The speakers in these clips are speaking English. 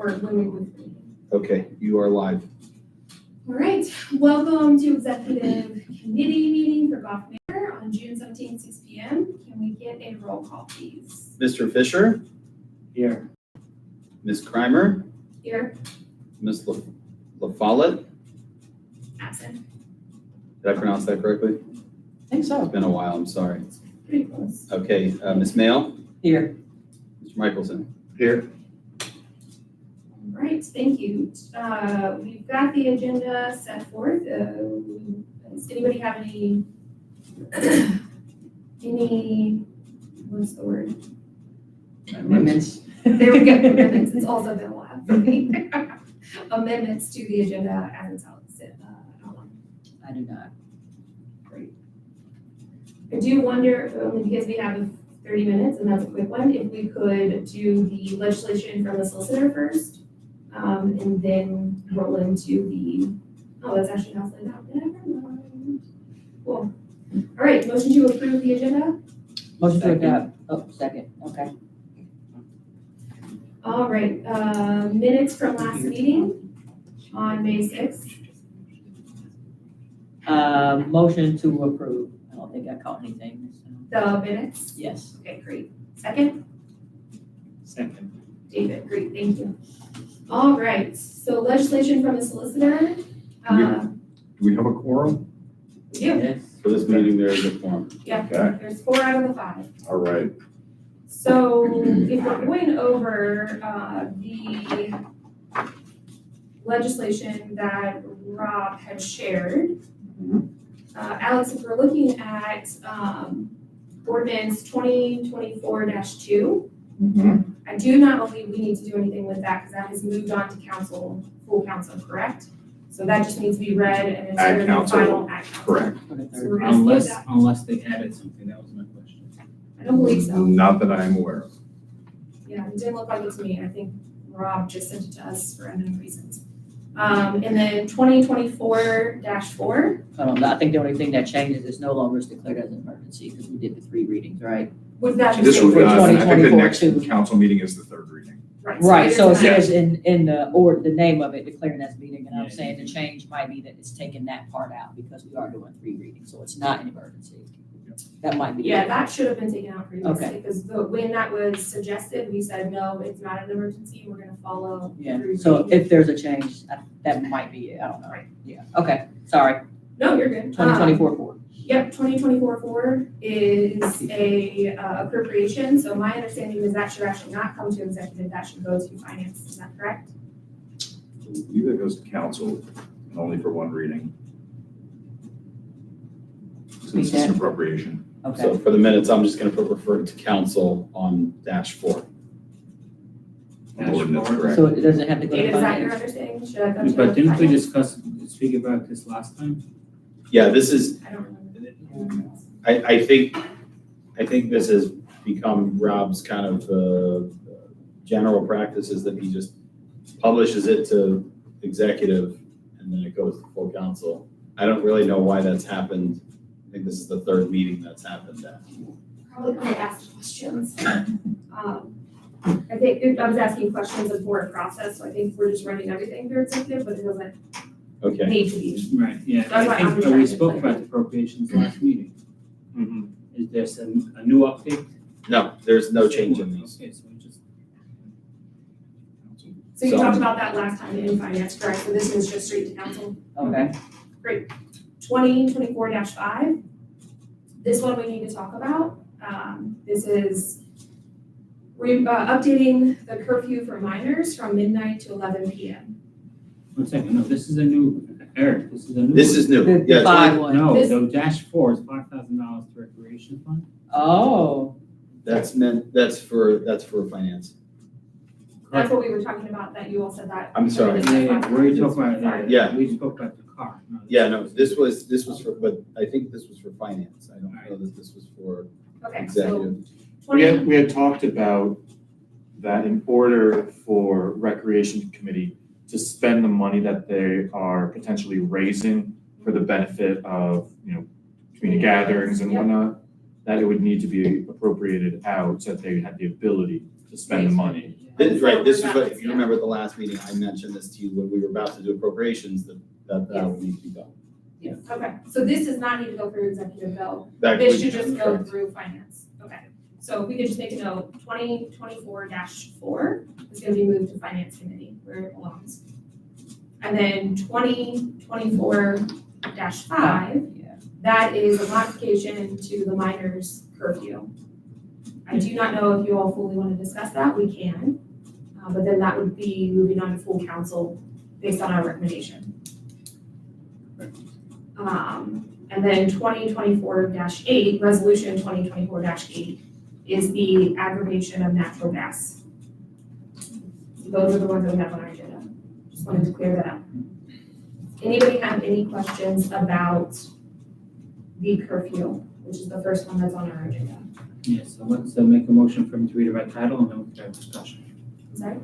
or when we move. Okay, you are live. All right, welcome to Executive Committee meeting for Goff Manor on June 17th, 6 p.m. Can we get a roll call, please? Mr. Fisher? Here. Ms. Crimer? Here. Ms. LaFollette? Absent. Did I pronounce that correctly? I think so. It's been a while, I'm sorry. Pretty close. Okay, Ms. Mail? Here. Mr. Michelson? Here. All right, thank you. We've got the agenda set forth. Does anybody have any, what's the word? Amendments. There we go, amendments. It's also been a while for me. Amendments to the agenda as it's outlined. I do not. Great. I do wonder, only because we have 30 minutes and that's a quick one, if we could do the legislation from the solicitor first, and then roll into the, oh, that's actually not laid out. Never mind. Cool. All right, motion to approve the agenda. Motion to adopt. Oh, second. Okay. All right, minutes from last meeting on May 6th. Motion to approve. I don't think I caught anything. So. The minutes. Yes. Okay, great. Second? Second. David, great, thank you. All right, so legislation from the solicitor. Do we have a quorum? We do. Yes. For this meeting, there is a form. Yeah, Okay. there's 4 out of the 5. All right. So if we're going over the legislation that Rob had shared, Alex, if we're looking at ordinance 2024-2, I do not believe we need to do anything with that because that has moved on to council, full council, correct? So that just needs to be read and it's Add the council, final act council. Correct. For the So third. we're gonna skip Unless, that. unless they added something, that was my question. I don't believe so. Not that I'm aware of. Yeah, it didn't look like it to me. I think Rob just sent it to us for unknown reasons. And then 2024-4, I think the only thing that changes is no longer is declared as an emergency because we did the 3 readings, right? would that This just was, say for I think the 2024 next too. council meeting is the 3rd reading. Right. So it is says in the name of it, declared as meeting, and I'm Yeah. saying the change might be that it's taking that part out because we are doing 3 readings, so it's not an emergency. That might be. Yeah, that should have been taken out previously, Okay. because when that was suggested, we said, no, it's not an emergency, we're gonna follow. Yeah, through so reading. if there's a change, that might be it, I don't know. Right. Yeah, okay, sorry, No, you're good. 2024-4. Yep, 2024-4 is a appropriation, so my understanding is that should actually not come to executive, that should go to finance, is that correct? I believe it goes to council and only for 1 reading. Since it's an appropriation. Okay, So for the minutes, I'm just gonna put refer to council on -4. Ordinance, correct. so it doesn't have to go to David, is that your finance? understanding? Should I go to But didn't we finance? speak about this last time? Yeah, this is, I don't remember. I think this has become Rob's kind of general practice is that he just publishes it to executive and then it goes to full council. I don't really know why that's happened. I think this is the 3rd meeting that's happened at. Probably because I asked questions. I think I was asking questions of board process, so I think we're just running everything through executive, but it doesn't Okay, need to be. Right, yeah. That's why I'm I think trying we to spoke think. about the appropriations last meeting. Is there a new update? no, there's no change in these. Okay, so we just. So you So- talked about that last time in finance, correct? So this is just straight to council. Okay, 2024-5. This one we need to talk about. This is updating the curfew for minors from midnight to 11 p.m. 1 second, no, this is a new, Eric, this is a new. This one. is new. the Yeah, 5 one. No, This- the -4 is $5,000 to recreation fund. Oh, that's for finance. That's what we were talking about, that you all said that. I'm sorry. Yeah, where are you talking about? Sorry. Yeah. We spoke about the car. No, Yeah, no, this was for, but I think this was for finance. I don't know that this was for Okay, so executive. 20, We had talked about that in order for Recreation Committee to spend the money that they are potentially raising for the benefit of, community gatherings and Yep. whatnot, that it would need to be appropriated out so that they had the ability to spend the money. Right, this is what, if you remember at the last meeting, I mentioned this to you when we were about to do appropriations, that would need to be done. Yes, okay, so this does not need to go through executive though, That this would- should just go through finance, okay. So if we could just make a note, 2024-4 is gonna be moved to finance committee where it belongs. And then 2024-5, Yeah. that is a modification to the minors curfew. I do not know if you all fully want to discuss that, we can, but then that would be moving on to full council based on our recommendation. And then 2024-8, resolution 2024-8 is the aggregation of natural gas. Those are the ones that we have on our agenda. Just wanted to clear that up. Anybody have any questions about the curfew, which is the first one that's on our agenda? Yes, so let's make a motion for him to read it by title and then we can have discussion. Sorry?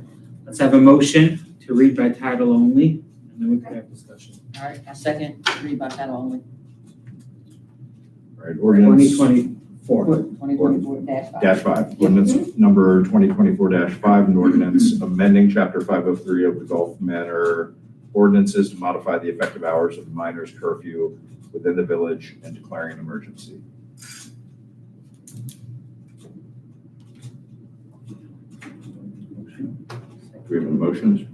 Let's have a motion to read by title only and then we can have discussion. All right, I second, read by title only. All right, ordinance 2024. 2024-5. -5, ordinance number 2024-5, an ordinance amending chapter 503 of the Gulf Manor ordinances to modify the effective hours of the miners curfew within the village and declaring an emergency. Do we have a motion?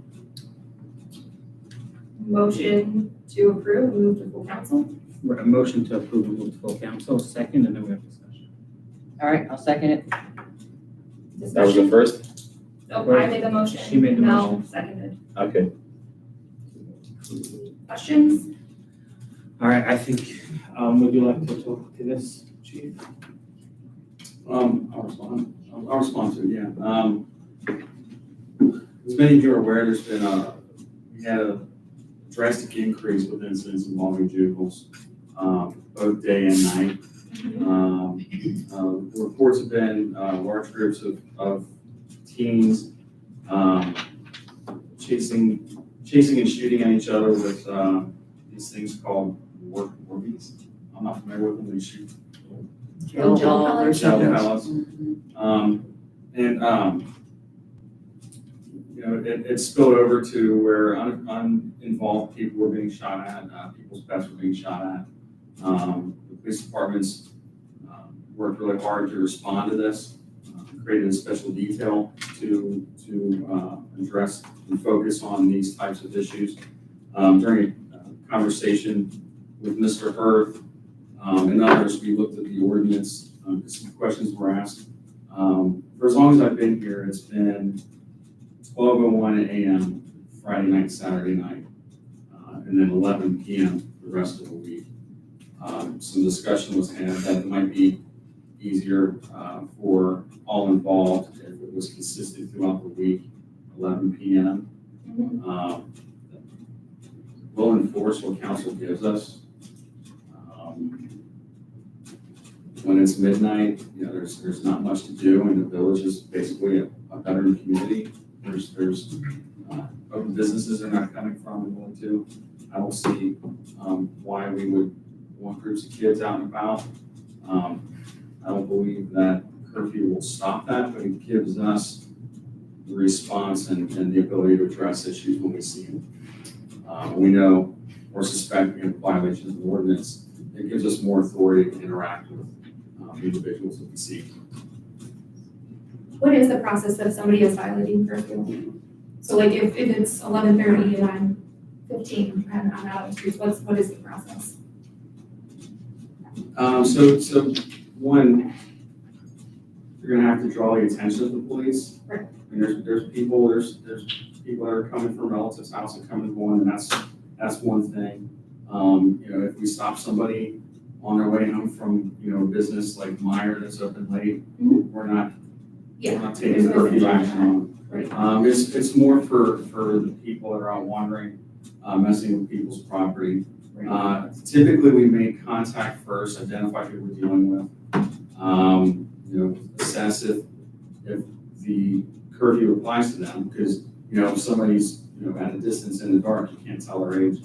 Motion to approve, move to full council? A motion to approve and move to full council, second, and then we have discussion. All right, I'll second it. That was the Discussion? first? Oh, I made the motion. She made the Mel motion. seconded. Okay. Questions? All right, I think, would you like to talk to this, chief? I'll respond to it, yeah. As many of you are aware, we had a drastic increase with incidents involving juveniles, both day and night. Reports have been, large groups of teens, chasing and shooting at each other with, these things called warbies. I'm not familiar with them, they shoot Gel pellets? shell pellets. Mhm. You know, it spilled over to where uninvolved people were being shot at, people's pets were being shot at. The police departments worked really hard to respond to this, created a special detail to address and focus on these types of issues. During a conversation with Mr. Hirth and others, we looked at the ordinance, some questions were asked. For as long as I've been here, it's been 12:01 a.m. Friday night, Saturday night, and then 11 p.m. the rest of the week. Some discussion was had that it might be easier for all involved if it was consistent throughout the week, 11 p.m. We'll enforce what council gives us. When it's midnight, you know, there's not much to do, and the village is basically a veteran community. There's open businesses are not coming from and willing to. I don't see why we would want groups of kids out and about. I don't believe that curfew will stop that, but it gives us the response and the ability to address issues when we see them. We know or suspect we have violations of the ordinance. It gives us more authority to interact with individuals that we see. What is the process if somebody is violating curfew? So like if it's 11:30 and I'm 15 and I'm out on the streets, what is the process? So one, you're gonna have to draw the attention of the police. Right. I mean, there's people that are coming from relatives' house and coming and going, and that's one thing. You know, if we stop somebody on their way home from, you know, a business like Manor that's open late, we're not taking curfew action on. Right. It's more for the people that are out wandering, messing with people's property. Typically, we make contact first, identify who we're dealing with. You know, assess if the curfew applies to them, because, you know, if somebody's, you know, at a distance in the dark, you can't tell their age.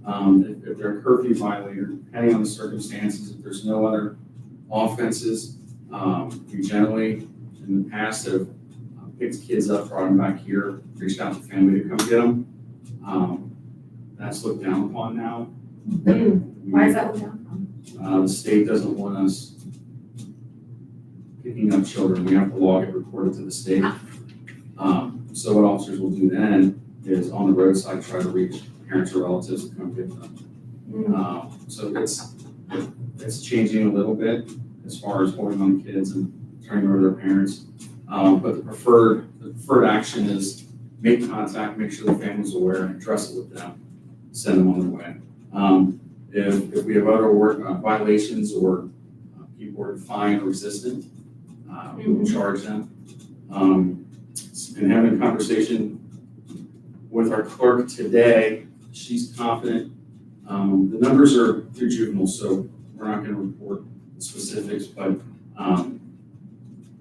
If they're a curfew violator, depending on the circumstances, if there's no other offenses. We generally, in the past, have picked kids up, brought them back here, reached out to family to come get them. That's looked down upon now. Why is that what down? The state doesn't want us picking up children. We have to log it, report it to the state. So what officers will do then is on the roadside, try to reach parents or relatives to come get them. So it's changing a little bit as far as holding on to kids and turning over to their parents. But the preferred action is make contact, make sure the family's aware, and address it with them, send them on their way. If we have other violations or people are defiant or resistant, we will charge them. And having a conversation with our clerk today, she's confident. The numbers are through juveniles, so we're not going to report the specifics, but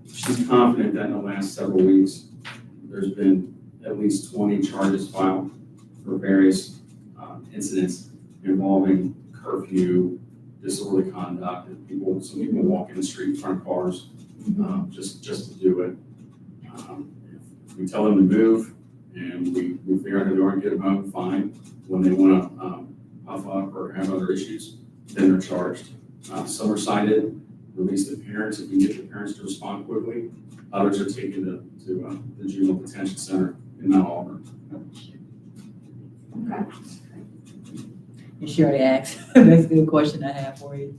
she's confident that in the last several weeks, there's been at least 20 charges filed for various incidents involving curfew, disorderly conduct, and some people walk in the street in front of cars just to do it. If we tell them to move and we figure out how to do it and get them home, fine. When they want to puff up or have other issues, then they're charged. Some are cited, release the parents if we get the parents to respond quickly. Others are taken to the juvenile detention center in Mount Auburn. Okay. And she already asked, that's a good question I have for you.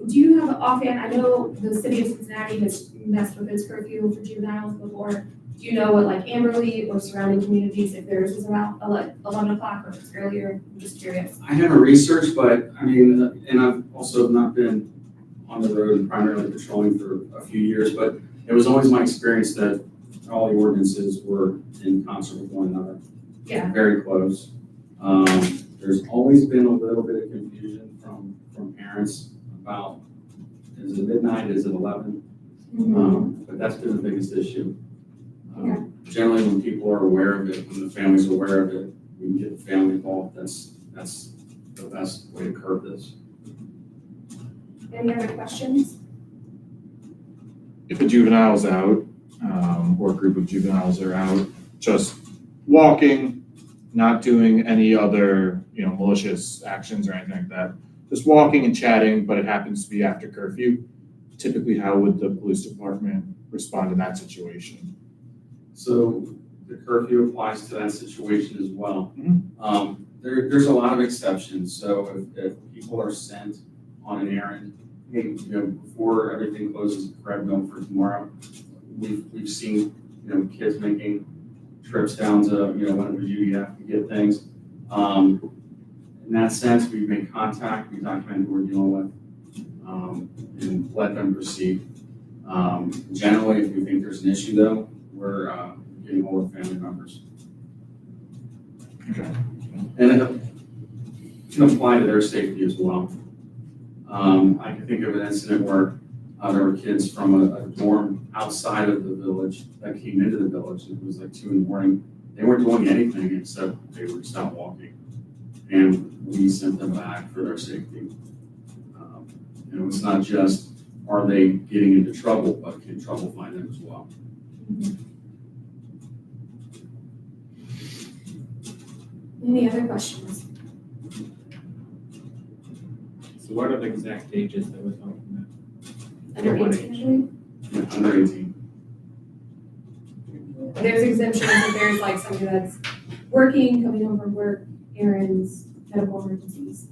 Do you have offhand, I know the city of Cincinnati has messed with its curfew for juveniles before. Do you know what like Amberley or surrounding communities, if theirs is around 11 o'clock or if it's earlier? I'm just curious. I haven't researched, but I mean, and I've also not been on the road and primarily patrolling for a few years, but it was always my experience that all the ordinances were in concert with one another. Yeah. Very close. There's always been a little bit of confusion from parents about, is it midnight, is it 11? But that's been the biggest issue. Generally, when people are aware of it, when the family's aware of it, we can get the family involved. That's the best way to curb this. Any other questions? If a juvenile's out, or a group of juveniles are out, just walking, not doing any other, malicious actions or anything like that, just walking and chatting, but it happens to be after curfew, typically how would the police department respond in that situation? So the curfew applies to that situation as well. There's a lot of exceptions. So if people are sent on an errand, hey, before everything closes, grab them for tomorrow. We've seen, kids making trips down to, whenever you have to get things. In that sense, we make contact, we document who we're dealing with, and let them proceed. Generally, if we think there's an issue though, we're getting hold of family members. Okay. And it can apply to their safety as well. I can think of an incident where there were kids from a dorm outside of the village that came into the village. It was like 2 a.m. They weren't doing anything except they were just out walking. And we sent them back for their safety. It's not just, are they getting into trouble, but can trouble find them as well. Any other questions? So what are the exact ages that we're talking Under What 18, usually? Yeah, under 18. There's exemptions if there's like somebody that's working, coming home from work, errands, medical emergencies.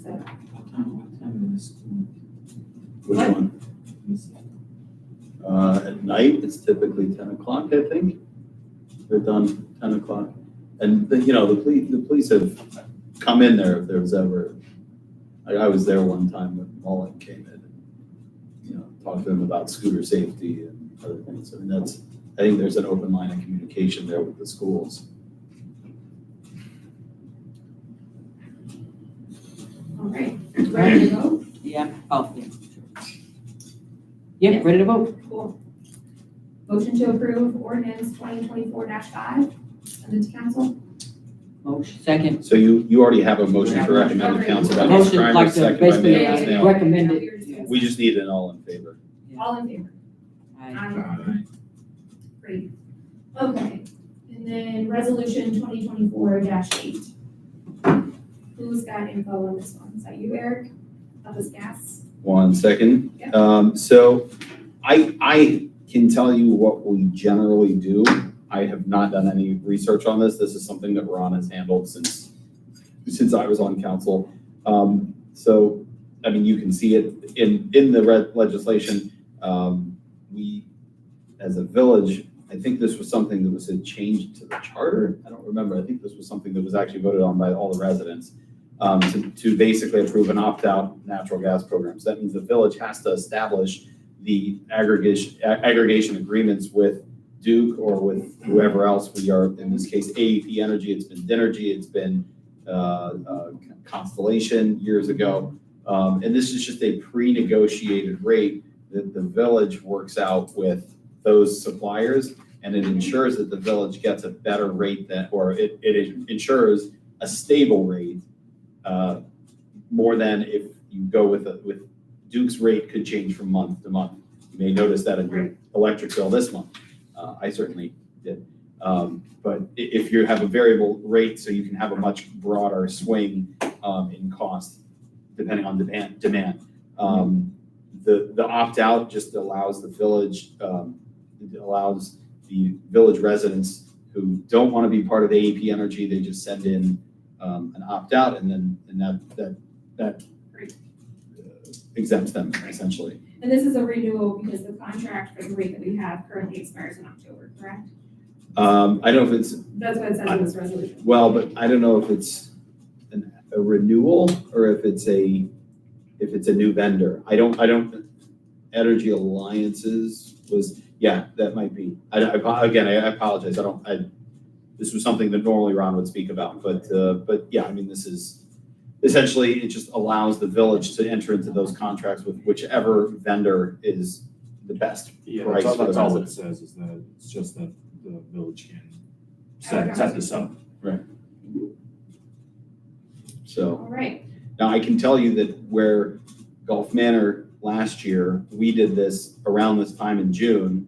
So, about? What time is school? Which What? one? At night, it's typically 10 o'clock, I think. They're done 10 o'clock. And, the police have come in there if there was ever, I was there one time when Mullen came in and, talked to them about scooter safety and other things. I mean, I think there's an open line of communication there with the schools. all right, ready to vote? Yeah, Yep, ready to vote? Cool. Motion to approve ordinance 2024-5, send it to council. Motion, second. So you already have a motion to recommend to council by Ms. Motion, Schreiber, like to second by basically, Mayor yeah, Snell. recommend it. Yeah, we were just- Yeah. We just need an all in favor. All in favor? Aye. Aye. Great. Okay, and then resolution 2024-8. Who's got info on this one? Is that you, Eric? Of this gas? 1 second. Yeah. So I can tell you what we generally do. I have not done any research on this. This is something that Ron has handled since I was on council. So, I mean, you can see it in the legislation. We, as a village, I think this was something that was a change to the charter. I don't remember. I think this was something that was actually voted on by all the residents to basically approve an opt-out natural gas program. So that means the village has to establish the aggregation agreements with Duke or with whoever else we are, in this case, AEP Energy, it's been Dinergy, it's been Constellation years ago. And this is just a pre-negotiated rate that the village works out with those suppliers, and it ensures that the village gets a better rate or it ensures a stable rate more than if you go with Duke's rate could change from month to month. You may notice that in your electric bill this month. I certainly did. But if you have a variable rate, so you can have a much broader swing in cost depending on demand. The opt-out just allows the village, allows the village residents who don't want to be part of AEP Energy, they just send in an opt-out, and that exempts them essentially. And this is a renewal because the contract for the rate that we have currently expires in October, correct? I don't know if it's, That's what it says in this resolution. well, but I don't know if it's a renewal or if it's a new vendor. I don't, Energy Alliances was, yeah, that might be. Again, I apologize. This was something that normally Ron would speak about, but yeah, I mean, this is, essentially, it just allows the village to enter into those contracts with whichever vendor is the best Yeah, price for the that's all it resident. says, is that it's just that the village can set this up. So. All right, Now, I can tell you that where Gulf Manor last year, we did this around this time in June,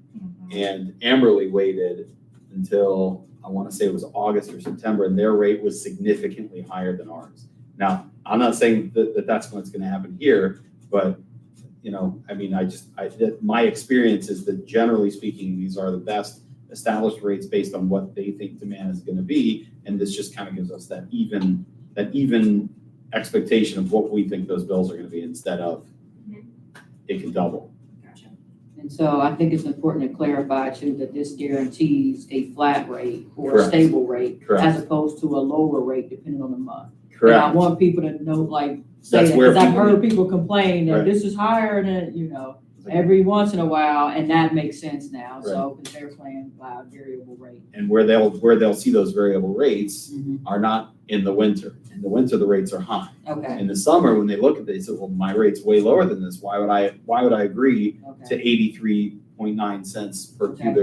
and Amberley waited until, I want to say it was August or September, and their rate was significantly higher than ours. Now, I'm not saying that that's what's going to happen here, but, you know, I mean, my experience is that generally speaking, these are the best established rates based on what they think demand is going to be, and this just kind of gives us that even expectation of what we think those bills are going to be instead of it can double. gotcha. And so I think it's important to clarify too, that this guarantees a flat rate or a Correct. stable rate Correct. as opposed to a lower rate depending on the month. And I Correct. want people to know, like, say That's that, where because I've people- heard people complain that Right. this is higher than, every once in a while, and that makes sense now, so, because they're playing by a variable rate. And where they'll see those variable rates Mhm. are not in the winter. In the winter, the rates are high. Okay, In the summer, when they look at it, they say, well, my rate's way lower than this. Why would I agree okay, to 83.9 cents per Okay.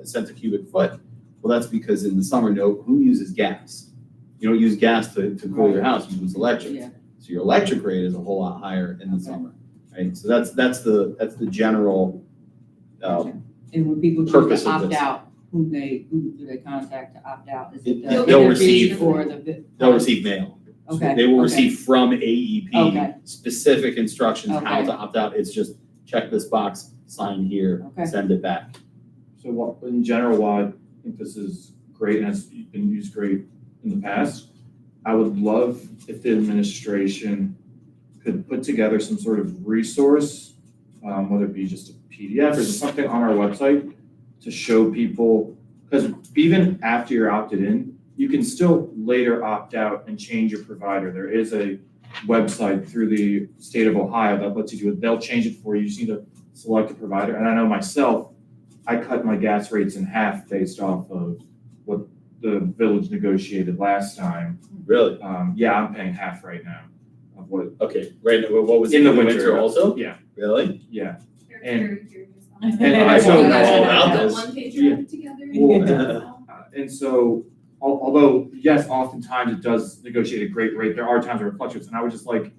cents a cubic foot? Well, that's because in the summer, who uses gas? You don't use gas to cool your house, you use electric. yeah, So your electric rate is a whole lot higher in the Okay. summer, right? So that's the general, gotcha. And when people choose purpose to of opt this. out, who do they contact to opt out? Is it the They'll energy receive- or the? they'll receive mail. So Okay, They will okay. receive from AEP Okay. specific instructions how Okay. to opt out. It's just check this box, sign here, Okay. send it back. So in general, while I think this is great and has been used great in the past, I would love if the administration could put together some sort of resource, whether it be just a PDF or just something on our website to show people, because even after you're opted in, you can still later opt out and change your provider. There is a website through the state of Ohio that lets you do it. They'll change it for you. You just need to select a provider. And I know myself, I cut my gas rates in half based off of what the village negotiated last time. Really? Yeah, I'm paying half right now of what, Okay, right, what was it In the in the winter. winter also? Yeah. Really? yeah. They're And- very curious. and I don't You know guys all should about have this. One page Yeah. together. Well, and so although, yes, oftentimes it does negotiate a great rate, there are times where it fluctuates, and I would just like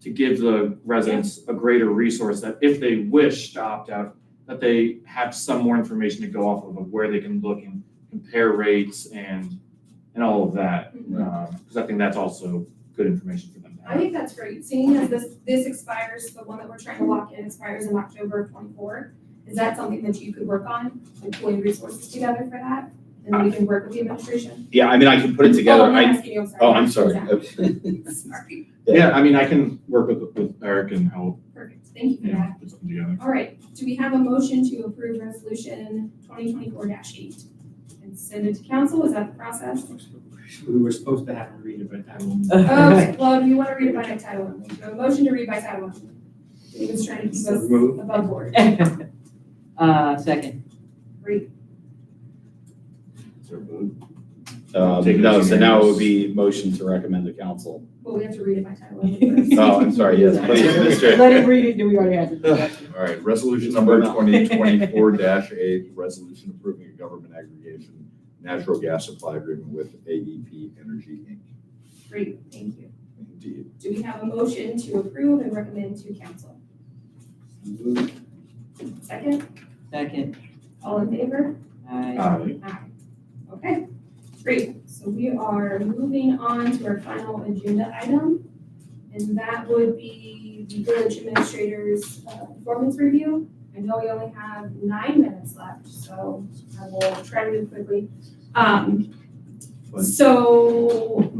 to give the residents a greater resource that if they wish to opt out, that they have some more information to go off of where they can look and compare rates and all of that. Because I think that's also good information for them to I have. think that's great, seeing as this expires, the one that we're trying to lock in expires in October of '24. Is that something that you could work on, like pulling resources together for that? And then we can work with the administration? Yeah, I mean, I can put it together. Oh, I'm not asking you, I'm sorry. Oh, I'm sorry. Sorry, Yeah, I mean, I can work with Eric and help, perfect, thank you for that. put something together. All right, do we have a motion to approve resolution 2024-8 and send it to council? Is that the process? We were supposed to have to read it, but I will. Okay, well, do you want to read it by title only? Do you have a motion to read by title only? David's trying to keep us So moved. above board. Second. Great. Is there a vote? No, so now it would be motion to recommend to council. Well, we have to read it by title only first. Oh, I'm sorry, yes, please, Mr. Let him read it, then we already had to. All right, resolution number 2024-8, resolution approving a government aggregation natural gas supply agreement with AEP Energy Inc. Great, thank you. Indeed. Do we have a motion to approve and recommend to council? Second, Second. all in favor? Aye. Aye. Okay, great. So we are moving on to our final agenda item, and that would be the village administrator's performance review. I know we only have 9 minutes left, so I will try to move quickly. So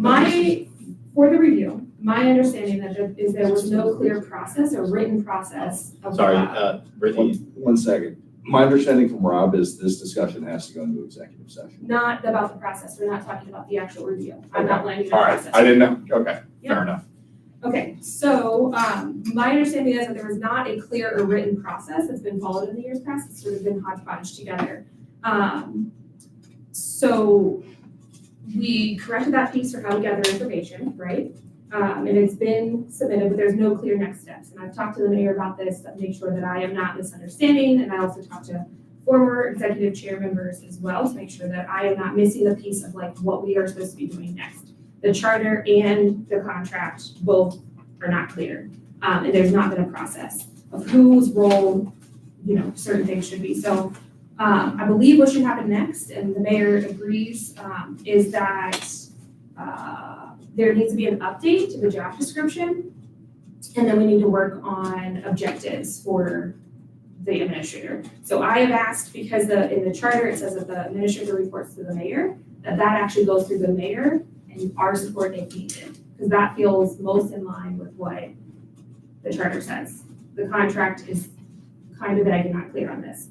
for the review, my understanding is there was no clear process or written process of. Sorry, Brittany, One second. My understanding from Rob is this discussion has to go into executive session. Not about the process, we're not talking about the actual review. I'm not letting you know All the right, process. I didn't know. Okay, Yeah. fair enough. Okay, so, my understanding is that there was not a clear or written process that's been followed in the years past, it's sort of been hodgepodge together. So we corrected that piece for how to gather information, right? And it's been submitted, but there's no clear next steps. And I've talked to the mayor about this to make sure that I am not misunderstanding, and I also talked to former executive chair members as well to make sure that I am not missing the piece of like what we are supposed to be doing next. The charter and the contract both are not clear, and there's not been a process of whose role, certain things should be. So I believe what should happen next, and the mayor agrees, is that there needs to be an update to the job description, and then we need to work on objectives for the administrator. So I have asked, because in the charter, it says that the administrator reports to the mayor, that actually goes through the mayor and our support if needed, because that feels most in line with what the charter says. The contract is kind of vague and not clear on this.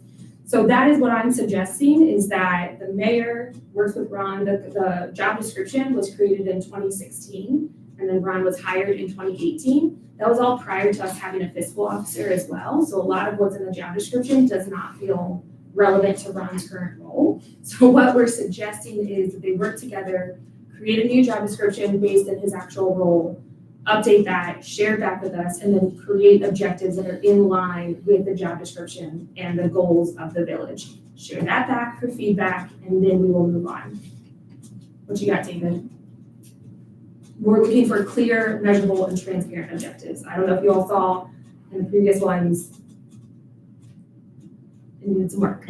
So that is what I'm suggesting, is that the mayor works with Ron. The job description was created in 2016, and then Ron was hired in 2018. That was all prior to us having a fiscal officer as well. So a lot of what's in the job description does not feel relevant to Ron's current role. So what we're suggesting is that they work together, create a new job description based on his actual role, update that, share back with us, and then create objectives that are in line with the job description and the goals of the village. Share that back for feedback, and then we will move on. What you got, David? We're looking for clear, measurable, and transparent objectives. I don't know if you all saw in the previous ones, it needed some work.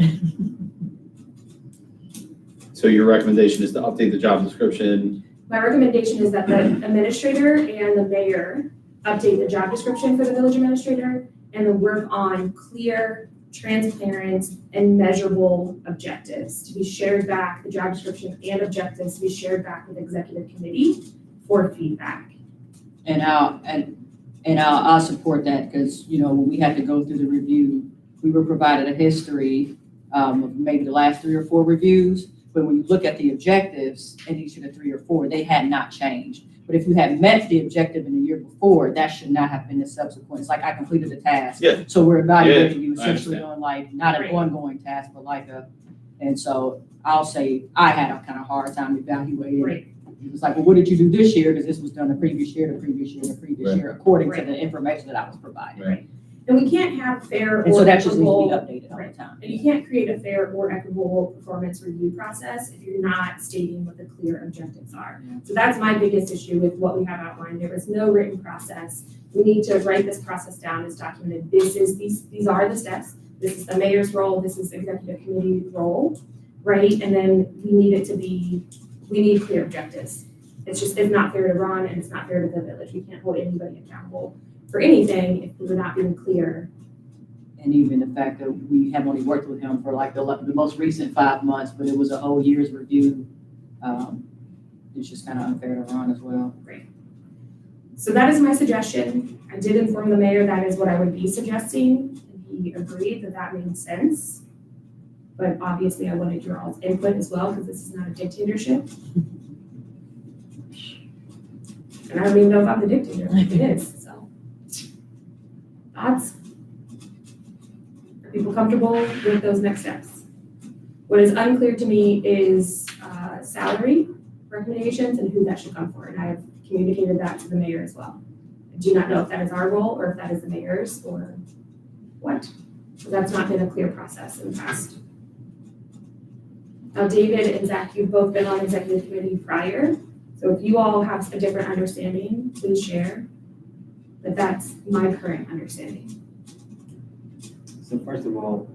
so your recommendation is to update the job description. My recommendation is that the administrator and the mayor update the job description for the village administrator and then work on clear, transparent, and measurable objectives to be shared back, the job description and objectives to be shared back with the executive committee for feedback. And I'll support that, because, when we had to go through the review, we were provided a history of maybe the last 3 or 4 reviews. But when you look at the objectives in each of the 3 or 4, they had not changed. But if you had met the objective in the year before, that should not have been the subsequent. It's like I completed the task. Yeah. So we're evaluating you I essentially on like, not an ongoing task, but like and so I'll say I had a kind of hard time evaluating. Right. It was like, well, what did you do this year? Because this was done the previous year, the previous year, the previous Right. year, according to Right. the information that I was provided. Right. And we can't have fair And so or that just needs to be equitable, updated all the time. and you can't create a fair or equitable performance review process if you're not stating what the clear objectives are. So that's my biggest issue with what we have outlined. There is no written process. We need to write this process down as documented. These are the steps. This is the mayor's role. This is the executive committee role, right? And then we need clear objectives. It's not fair to Ron and it's not fair to the village. We can't hold anybody accountable for anything if we're not being clear. And even the fact that we have only worked with him for like the most recent 5 months, but it was a whole year's review. It's just kind of unfair to Ron as well. So that is my suggestion. I did inform the mayor that is what I would be suggesting, and he agreed that that made sense. But obviously I wanted your all's input as well, because this is not a dictatorship. And I don't even know if I'm the dictator, if it is, so. Thoughts? Are people comfortable with those next steps? What is unclear to me is salary recommendations and who that should come for, and I have communicated that to the mayor as well. I do not know if that is our role or if that is the mayor's or what. So that's not been a clear process in the past. Now, David and Zach, you've both been on executive committee prior, so if you all have a different understanding, please share. But that's my current understanding. So first of all,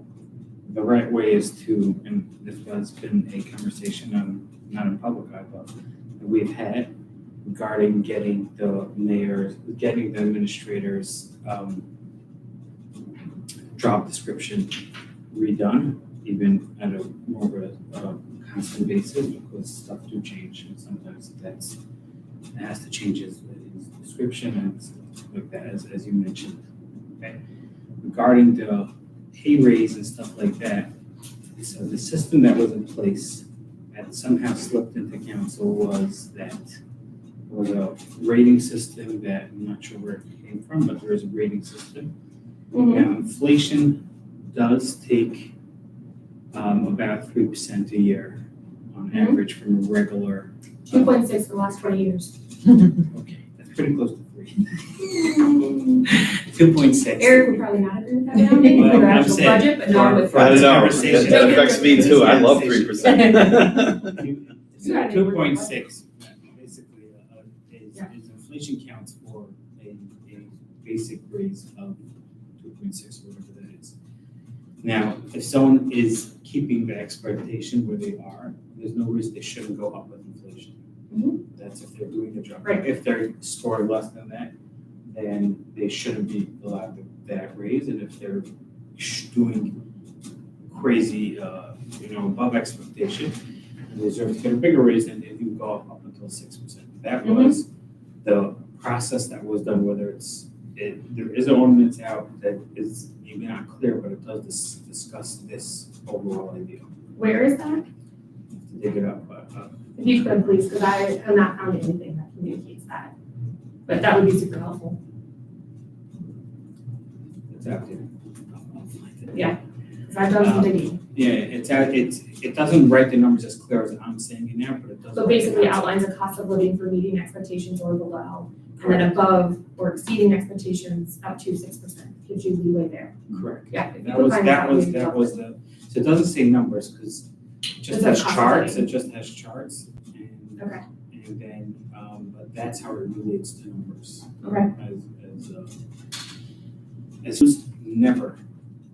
the right way is to, and this has been a conversation not in public, but that we've had regarding getting the administrators' job description redone, even at a more of a constant basis, because stuff do change, and sometimes it has to change his description and stuff like that, as you mentioned. Okay. Regarding the pay raise and stuff like that, so the system that was in place that somehow slipped into council was a rating system that I'm not sure where it came from, but there is a rating system. Now, inflation does take about 3% a year on average from a regular. 2.6 for the last 20 years. Okay, that's pretty close to 3. 2.6. Eric would probably not agree with that now, maybe Well, for the I'm actual saying budget, but not with. I this know, conversation. that affects me too, I love 3%. 2.6 basically is inflation counts for a basic raise of 2.6 or whatever that is. Now, if someone is keeping the expectation where they are, there's no reason they shouldn't go up with inflation. That's if they're doing the job. Right. If they're scoring less than that, then they shouldn't be allowed that raise. And if they're doing crazy, above expectation, and deserve to get a bigger raise, then they can go up until 6%. That was the process that was done, whether there is an ordinance out that is maybe not clear, but it does discuss this overall idea. Where is that? You have to dig it up, but If you could, please, because I have not found anything that communicates that. But that would be super helpful. it's out there. I'll find it. Yeah. Because I've done some digging. Yeah, it's out, it doesn't write the numbers as clear as I'm saying it now, but it does. So basically outlines the cost of living for meeting expectations or below, and then above or exceeding expectations up to 6%. Gives you leeway there. Correct. Yeah. If you That could was, find that out, was, maybe that help. was the, so it doesn't say numbers, because it just It's a has cost of charts, living. it just has charts, and. Okay. And then, but that's how it relates to numbers. Okay. As reviews never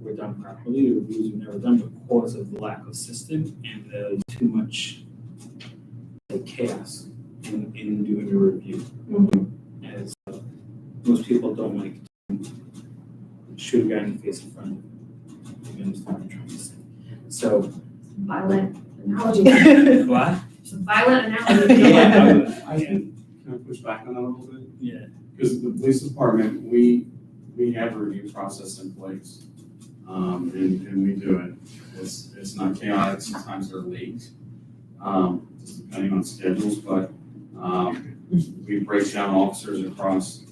were done properly, the reviews were never done because of the lack of system and the too much chaos in doing a review. As most people don't like to shoot a guy in the face in front of them. You understand what I'm trying to say? So, Violent analogy. what? Some violent analogy. Can I push back on that a little bit? Yeah. Because the police department, we have a review process in place. And we do it. It's not chaotic, sometimes they're late, just depending on schedules, but we break down officers across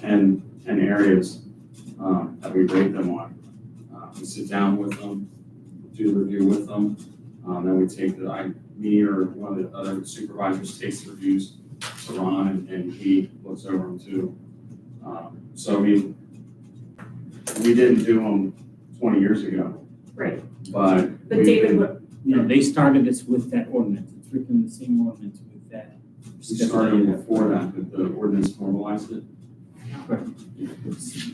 10 areas that we rate them on. We sit down with them, do the review with them, then we take me or one of the other supervisors takes the reviews to Ron, and he looks over them too. So we didn't do them 20 years ago, Right, but. but we've David, been- what, No, they started this with that ordinance, it's written in the same ordinance with that. We started before that, but the ordinance formalized it.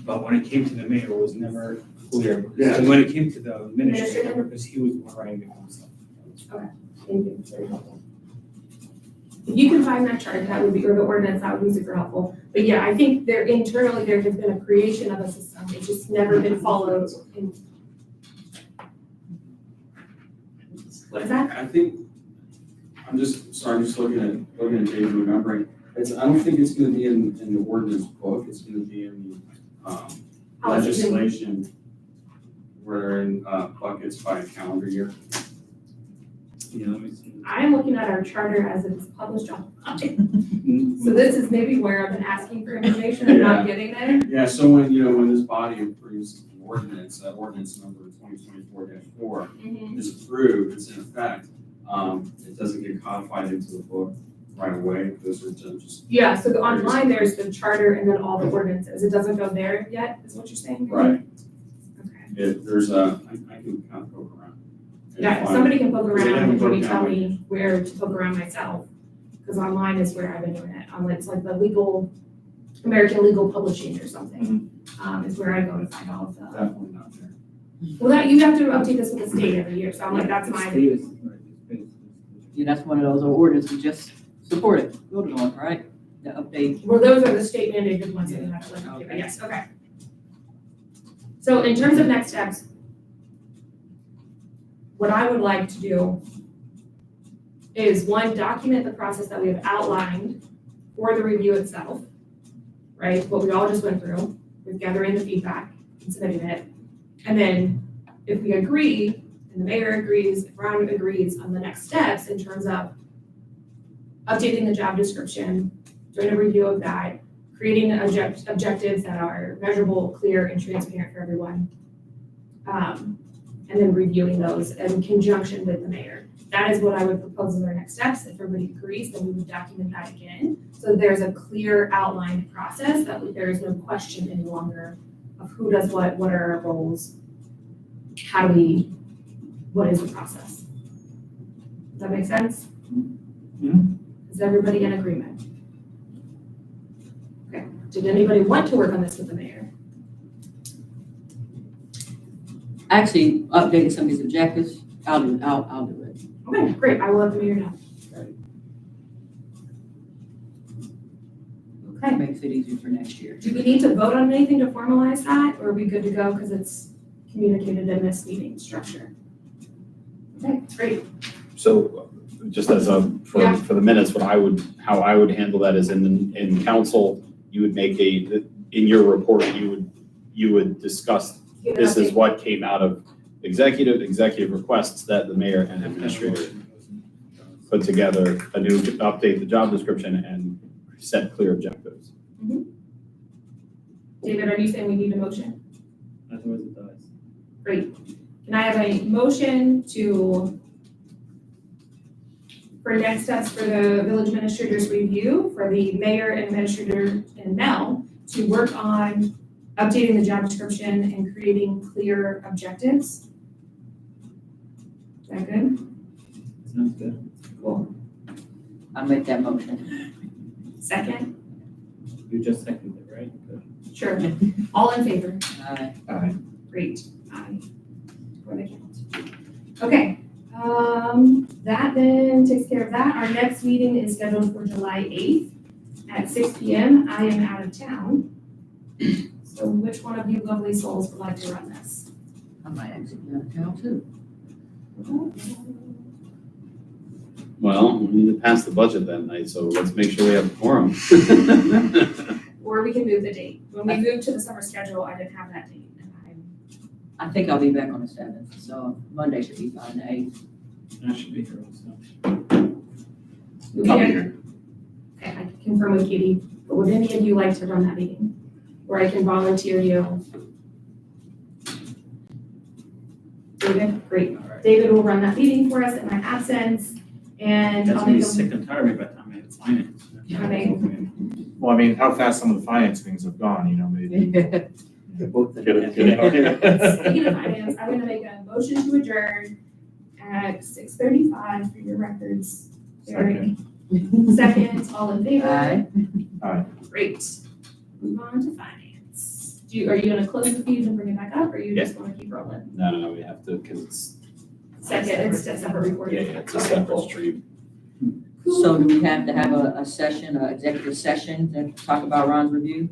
But when it came to the mayor, it was never clear. Yeah. And when it came to the administrator, because he was writing it himself. thank you, very helpful. If you can find that chart, that would be, or the ordinance, that would be super helpful. But yeah, I think there internally, there has been a creation of a system, it's just never been followed in. What is that? I think, I'm just looking at David remembering, I don't think it's gonna be in the ordinance book, it's gonna be in the, legislation where in, buckets by calendar year. Yeah, let me see. I'm looking at our charter as it's published online. So this is maybe where I've been asking for information and not getting there. Yeah, so when this body approves an ordinance, ordinance number 2024-4 is approved, it's in effect, it doesn't get codified into the book right away, those are just. Yeah, so online, there's the charter and then all the ordinances. It doesn't go there yet, is what you're saying? Right. Okay. There's a, I can kind of poke around. and Yeah, if find- somebody can poke Because they around haven't and maybe broken tell down me where to poke around myself. Because online is where I've been doing it. It's like the legal, American Legal Publishing or something. Is where I go to find all of the. Definitely not there. Well, that, you have to update this with the state every year, so I'm like, that's The my, state is- right, the state is- Yeah, that's one of those ordinances we just supported, voted on, right? The update. well, those are the state mandated ones that you have to like, update, but yes, okay. So in terms of next steps, what I would like to do is one, document the process that we have outlined for the review itself, right? What we all just went through, with gathering the feedback and submitting it. And then if we agree, and the mayor agrees, if Ron agrees on the next steps in terms of updating the job description, doing a review of that, creating objectives that are measurable, clear, and transparent for everyone. And then reviewing those in conjunction with the mayor. That is what I would propose as our next steps. If everybody agrees, then we would document that again. So there's a clear outlined process that there is no question any longer of who does what are our roles, what is the process? Does that make sense? Yeah. Is everybody in agreement? Okay, did anybody want to work on this with the mayor? Actually, updating some of these objectives, I'll do it. Okay, great, I will let the mayor know. Okay, Makes it easier for next year. do we need to vote on anything to formalize that, or are we good to go because it's communicated in this meeting structure? Okay, great. So just as Yeah. for the minutes, how I would handle that is in council, you would make in your report, you would discuss, Give an this is update. what came out of executive requests that the mayor and administrator put together, update the job description and set clear objectives. David, are you saying we need a motion? Otherwise it does. Great. Can I have a motion for next steps for the village administrator's review, for the mayor and administrator and Mel to work on updating the job description and creating clear objectives? Is that good? Sounds good. Cool. I'll make that motion. Second? You just seconded it, right? Good. Sure. All in favor? Aye. Great. Aye. For the count. Okay, that then takes care of that. Our next meeting is scheduled for July 8th at 6 PM. I am out of town. So which one of you lovely souls would like to run this? I might actually be out of town too. Well, we need to pass the budget that night, so let's make sure we have a quorum. Or we can move the date. When we moved to the summer schedule, I didn't have that date. I think I'll be back on the 7th, so Monday should be fine, the 8th. I should be here also. You'll be I'll be here? here. Okay, I can confirm with Katie, but would any of you like to run that meeting? Or I can volunteer you? David, great. David will run that meeting for us in my absence, and That's I'll gonna be make a, sick and tired by the time I have finance. I mean, Well, I mean, how fast some of the finance things have gone, maybe Both of Get them. it, get it, okay. Speaking of finance, I'm gonna make a motion to adjourn at 6:35 for your records. Eric. Second, all in favor? Aye. Great. Move on to finance. Are you gonna close the feed and bring it back up, or you just wanna keep rolling? No, we have to, because it's, Second, it's a separate recording. it's a Okay, separate cool. stream. Cool. So do we have to have a session, a executive session to talk about Ron's review?